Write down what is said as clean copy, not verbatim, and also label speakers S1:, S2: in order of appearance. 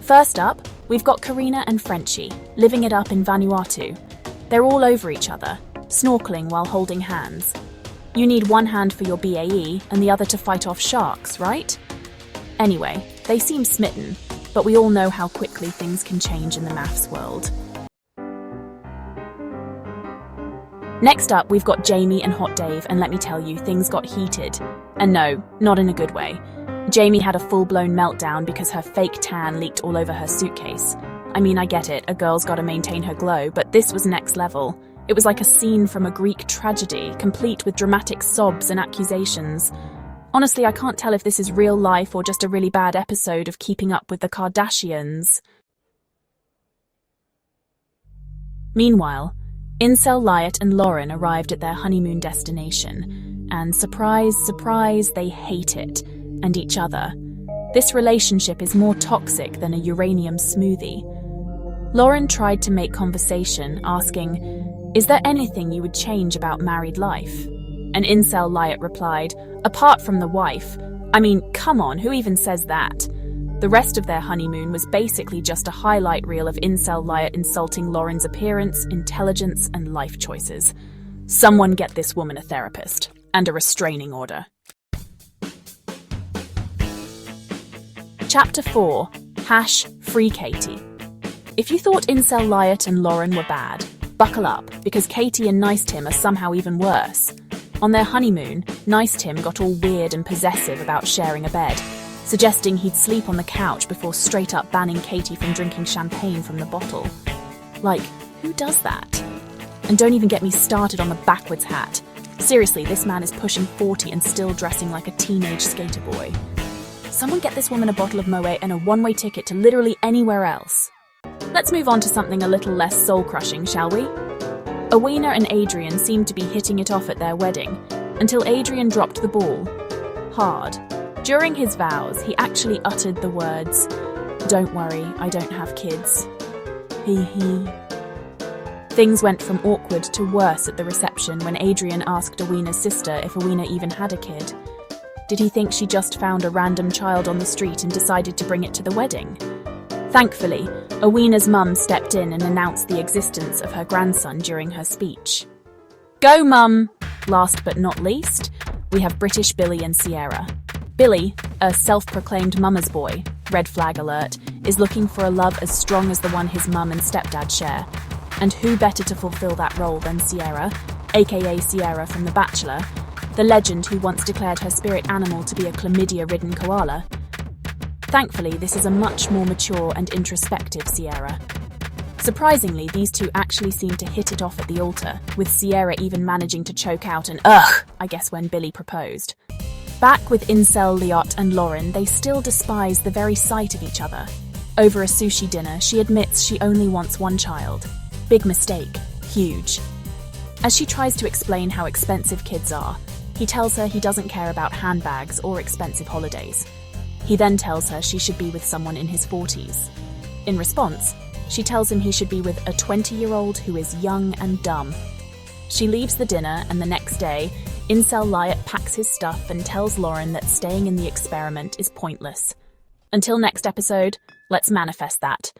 S1: First up, we've got Carina and Frenchie, living it up in Vanuatu. They're all over each other, snorkelling while holding hands. You need one hand for your BAE and the other to fight off sharks, right? Anyway, they seem smitten, but we all know how quickly things can change in the MAFS world. Next up, we've got Jamie and Hot Dave, and let me tell you, things got heated. And no, not in a good way. Jamie had a full-blown meltdown because her fake tan leaked all over her suitcase. I mean, I get it, a girl's gotta maintain her glow, but this was next level. It was like a scene from a Greek tragedy, complete with dramatic sobs and accusations. Honestly, I can't tell if this is real life or just a really bad episode of Keeping Up with the Kardashians. Meanwhile, Incel-liot and Lauren arrived at their honeymoon destination, and surprise, surprise, they hate it, and each other. This relationship is more toxic than a uranium smoothie. Lauren tried to make conversation, asking, "Is there anything you would change about married life?" And Incel-liot replied, "Apart from the wife. I mean, come on, who even says that?" The rest of their honeymoon was basically just a highlight reel of Incel-liot insulting Lauren's appearance, intelligence, and life choices. Someone get this woman a therapist and a restraining order. Chapter 4. Free Katie. If you thought Incel-liot and Lauren were bad, buckle up, because Katie and Nice Tim are somehow even worse. On their honeymoon, Nice Tim got all weird and possessive about sharing a bed, suggesting he'd sleep on the couch before straight up banning Katie from drinking champagne from the bottle. Like, who does that? And don't even get me started on the backwards hat. Seriously, this man is pushing 40 and still dressing like a teenage skater boy. Someone get this woman a bottle of Moet and a one-way ticket to literally anywhere else. Let's move on to something a little less soul-crushing, shall we? Awena and Adrian seemed to be hitting it off at their wedding, until Adrian dropped the ball. Hard. During his vows, he actually uttered the words, "Don't worry, I don't have kids. Hee hee." Things went from awkward to worse at the reception when Adrian asked Awena's sister if Awena even had a kid. Did he think she just found a random child on the street and decided to bring it to the wedding? Thankfully, Awena's mum stepped in and announced the existence of her grandson during her speech. Go, Mum! Last but not least, we have British Billy and Sierra. Billy, a self-proclaimed mama's boy, red flag alert, is looking for a love as strong as the one his mum and stepdad share. And who better to fulfill that role than Sierra, aka Sierra from The Bachelor, the legend who once declared her spirit animal to be a chlamydia-ridden koala. Thankfully, this is a much more mature and introspective Sierra. Surprisingly, these two actually seem to hit it off at the altar, with Sierra even managing to choke out an "ugh," I guess, when Billy proposed. Back with Incel-liot and Lauren, they still despise the very sight of each other. Over a sushi dinner, she admits she only wants one child. Big mistake. Huge. As she tries to explain how expensive kids are, he tells her he doesn't care about handbags or expensive holidays. He then tells her she should be with someone in his 40s. In response, she tells him he should be with a 20-year-old who is young and dumb. She leaves the dinner, and the next day, Incel-liot packs his stuff and tells Lauren that staying in the experiment is pointless. Until next episode, let's manifest that.